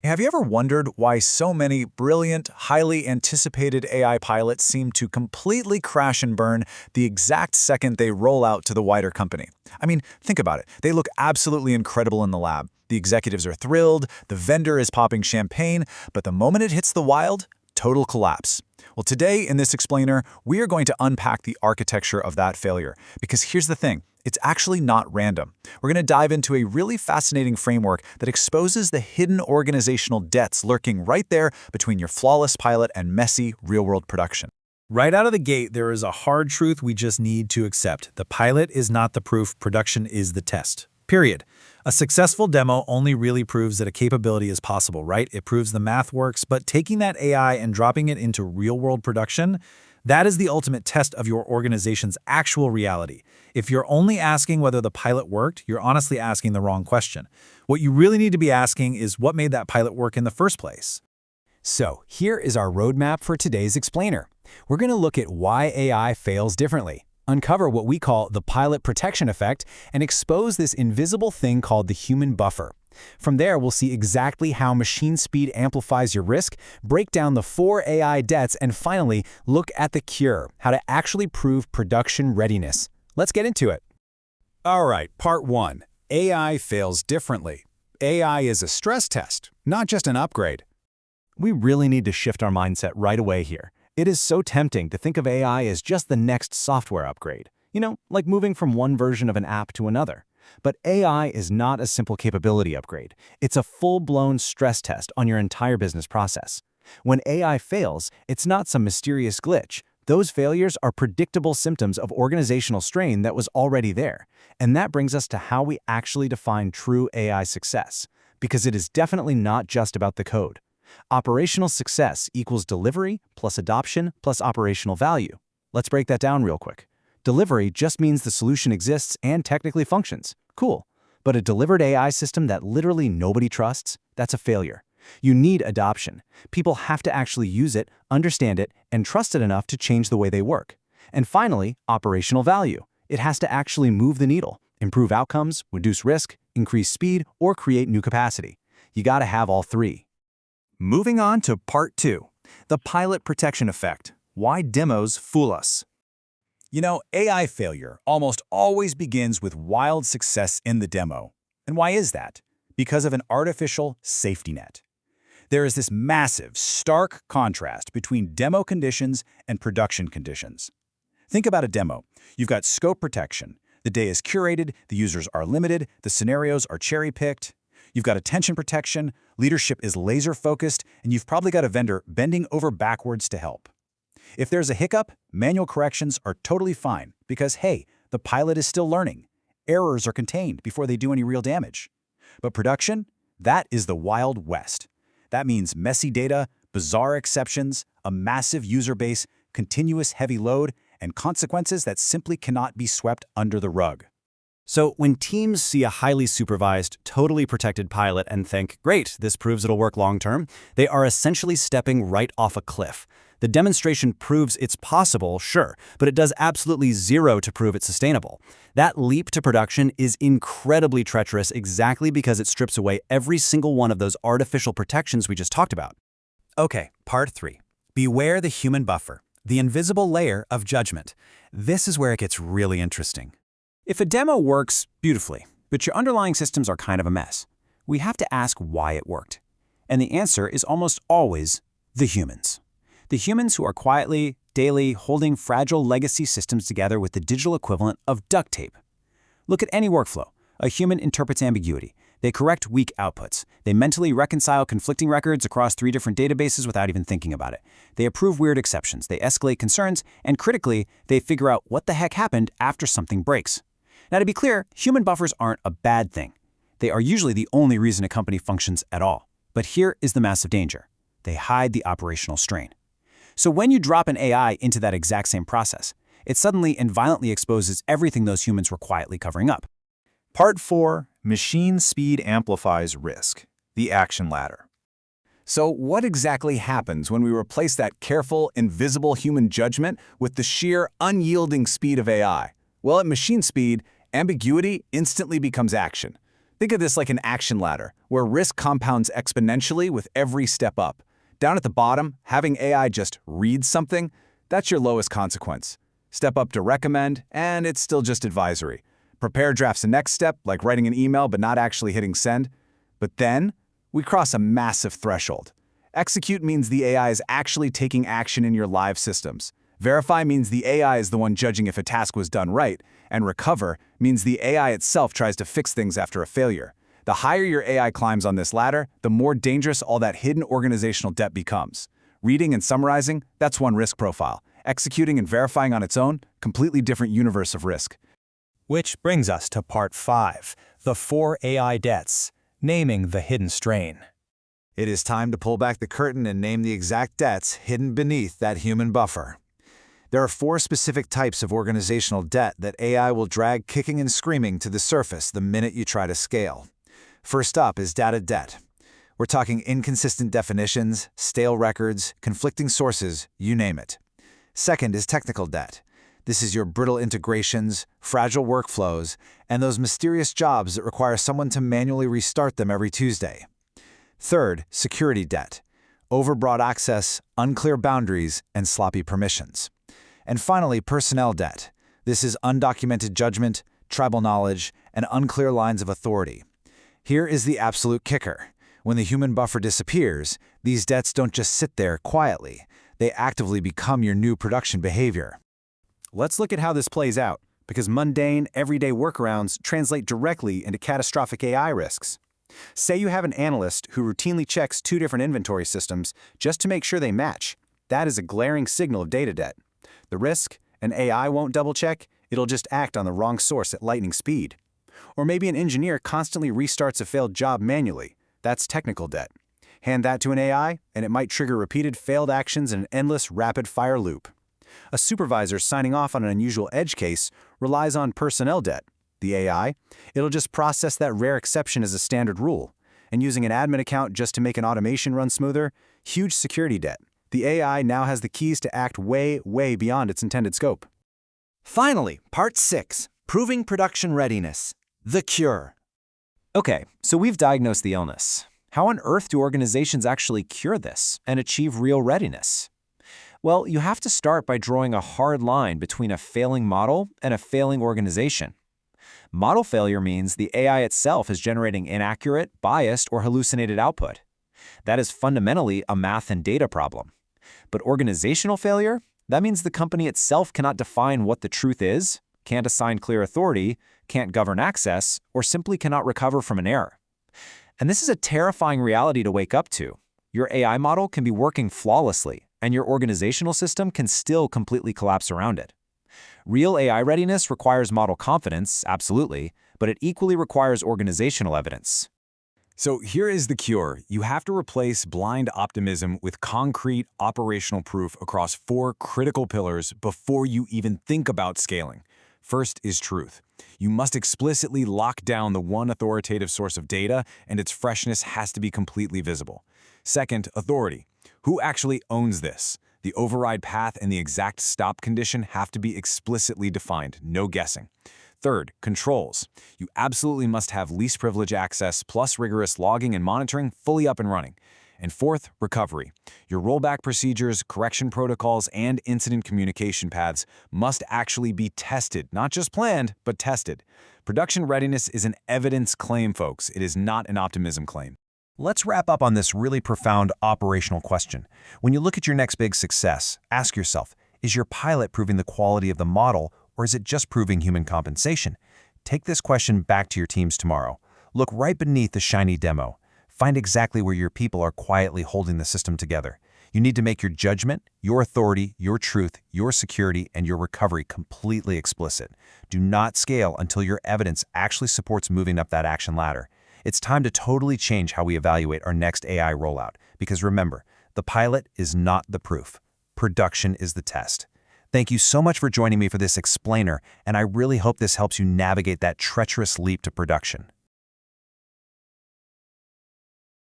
Have you ever wondered why so many brilliant, highly anticipated AI pilots seem to completely crash and burn the exact second they roll out to the wider company? I mean, think about it. They look absolutely incredible in the lab. The executives are thrilled, the vendor is popping champagne, but the moment it hits the wild, total collapse. Well, today in this explainer, we are going to unpack the architecture of that failure. Because here's the thing. It's actually not random. We're going to dive into a really fascinating framework that exposes the hidden organizational debts lurking right there between your flawless pilot and messy real-world production. Right out of the gate, there is a hard truth we just need to accept. The pilot is not the proof, production is the test. Period. A successful demo only really proves that a capability is possible, right? It proves the math works, but taking that AI and dropping it into real-world production, that is the ultimate test of your organization's actual reality. If you're only asking whether the pilot worked, you're honestly asking the wrong question. What you really need to be asking is what made that pilot work in the first place. So here is our roadmap for today's explainer. We're going to look at why AI fails differently, uncover what we call the pilot protection effect, and expose this invisible thing called the human buffer. From there, we'll see exactly how machine speed amplifies your risk, break down the 4 AI debts, and finally, look at the cure, how to actually prove production readiness. Let's get into it. All right, part 1. AI fails differently. AI is a stress test, not just an upgrade. We really need to shift our mindset right away here. It is so tempting to think of AI as just the next software upgrade. You know, like moving from one version of an app to another. But AI is not a simple capability upgrade. It's a full-blown stress test on your entire business process. When AI fails, it's not some mysterious glitch. Those failures are predictable symptoms of organizational strain that was already there. And that brings us to how we actually define true AI success. Because it is definitely not just about the code. Operational success equals delivery plus adoption plus operational value. Let's break that down real quick. Delivery just means the solution exists and technically functions. Cool. But a delivered AI system that literally nobody trusts, that's a failure. You need adoption. People have to actually use it, understand it, and trust it enough to change the way they work. And finally, operational value. It has to actually move the needle, improve outcomes, reduce risk, increase speed, or create new capacity. You gotta have all 3. Moving on to part 2, the pilot protection effect. Why demos fool us. You know, AI failure almost always begins with wild success in the demo. And why is that? Because of an artificial safety net. There is this massive, stark contrast between demo conditions and production conditions. Think about a demo. You've got scope protection. The data is curated, the users are limited, the scenarios are cherry-picked. You've got attention protection, leadership is laser-focused, and you've probably got a vendor bending over backwards to help. If there's a hiccup, manual corrections are totally fine because, hey, the pilot is still learning. Errors are contained before they do any real damage. But production? That is the Wild West. That means messy data, bizarre exceptions, a massive user base, continuous heavy load, and consequences that simply cannot be swept under the rug. So when teams see a highly supervised, totally protected pilot and think, great, this proves it'll work long-term, they are essentially stepping right off a cliff. The demonstration proves it's possible, sure, but it does absolutely zero to prove it's sustainable. That leap to production is incredibly treacherous exactly because it strips away every single one of those artificial protections we just talked about. Okay, part 3. Beware the human buffer, the invisible layer of judgment. This is where it gets really interesting. If a demo works beautifully, but your underlying systems are kind of a mess, we have to ask why it worked. And the answer is almost always the humans. The humans who are quietly, daily, holding fragile legacy systems together with the digital equivalent of duct tape. Look at any workflow. A human interprets ambiguity. They correct weak outputs. They mentally reconcile conflicting records across 3 different databases without even thinking about it. They approve weird exceptions. They escalate concerns. And critically, they figure out what the heck happened after something breaks. Now, to be clear, human buffers aren't a bad thing. They are usually the only reason a company functions at all. But here is the massive danger. They hide the operational strain. So when you drop an AI into that exact same process, it suddenly and violently exposes everything those humans were quietly covering up. Part 4, machine speed amplifies risk, the action ladder. So what exactly happens when we replace that careful, invisible human judgment with the sheer, unyielding speed of AI? Well, at machine speed, ambiguity instantly becomes action. Think of this like an action ladder, where risk compounds exponentially with every step up. Down at the bottom, having AI just read something, that's your lowest consequence. Step up to recommend, and it's still just advisory. Prepare drafts the next step, like writing an email but not actually hitting send. But then, we cross a massive threshold. Execute means the AI is actually taking action in your live systems. Verify means the AI is the one judging if a task was done right, and recover means the AI itself tries to fix things after a failure. The higher your AI climbs on this ladder, the more dangerous all that hidden organizational debt becomes. Reading and summarizing, that's one risk profile. Executing and verifying on its own, completely different universe of risk. Which brings us to part 5, the 4 AI debts, naming the hidden strain. It is time to pull back the curtain and name the exact debts hidden beneath that human buffer. There are 4 specific types of organizational debt that AI will drag kicking and screaming to the surface the minute you try to scale. First up is data debt. We're talking inconsistent definitions, stale records, conflicting sources, you name it. Second is technical debt. This is your brittle integrations, fragile workflows, and those mysterious jobs that require someone to manually restart them every Tuesday. Third, security debt. Overbroad access, unclear boundaries, and sloppy permissions. And finally, personnel debt. This is undocumented judgment, tribal knowledge, and unclear lines of authority. Here is the absolute kicker. When the human buffer disappears, these debts don't just sit there quietly. They actively become your new production behavior. Let's look at how this plays out, because mundane, everyday workarounds translate directly into catastrophic AI risks. Say you have an analyst who routinely checks 2 different inventory systems just to make sure they match. That is a glaring signal of data debt. The risk? An AI won't double-check, it'll just act on the wrong source at lightning speed. Or maybe an engineer constantly restarts a failed job manually. That's technical debt. Hand that to an AI, and it might trigger repeated failed actions in an endless rapid-fire loop. A supervisor signing off on an unusual edge case relies on personnel debt. The AI, it'll just process that rare exception as a standard rule. And using an admin account just to make an automation run smoother, huge security debt. The AI now has the keys to act way, way beyond its intended scope. Finally, part 6, proving production readiness. The cure. Okay, so we've diagnosed the illness. How on earth do organizations actually cure this and achieve real readiness? Well, you have to start by drawing a hard line between a failing model and a failing organization. Model failure means the AI itself is generating inaccurate, biased, or hallucinated output. That is fundamentally a math and data problem. But organizational failure? That means the company itself cannot define what the truth is, can't assign clear authority, can't govern access, or simply cannot recover from an error. And this is a terrifying reality to wake up to. Your AI model can be working flawlessly, and your organizational system can still completely collapse around it. Real AI readiness requires model confidence, absolutely, but it equally requires organizational evidence. So here is the cure. You have to replace blind optimism with concrete operational proof across 4 critical pillars before you even think about scaling. First is truth. You must explicitly lock down the one authoritative source of data, and its freshness has to be completely visible. Second, authority. Who actually owns this? The override path and the exact stop condition have to be explicitly defined, no guessing. Third, controls. You absolutely must have least privilege access plus rigorous logging and monitoring fully up and running. And fourth, recovery. Your rollback procedures, correction protocols, and incident communication paths must actually be tested, not just planned, but tested. Production readiness is an evidence claim, folks. It is not an optimism claim. Let's wrap up on this really profound operational question. When you look at your next big success, ask yourself, is your pilot proving the quality of the model, or is it just proving human compensation? Take this question back to your teams tomorrow. Look right beneath the shiny demo. Find exactly where your people are quietly holding the system together. You need to make your judgment, your authority, your truth, your security, and your recovery completely explicit. Do not scale until your evidence actually supports moving up that action ladder. It's time to totally change how we evaluate our next AI rollout, because remember, the pilot is not the proof. Production is the test. Thank you so much for joining me for this explainer, and I really hope this helps you navigate that treacherous leap to production.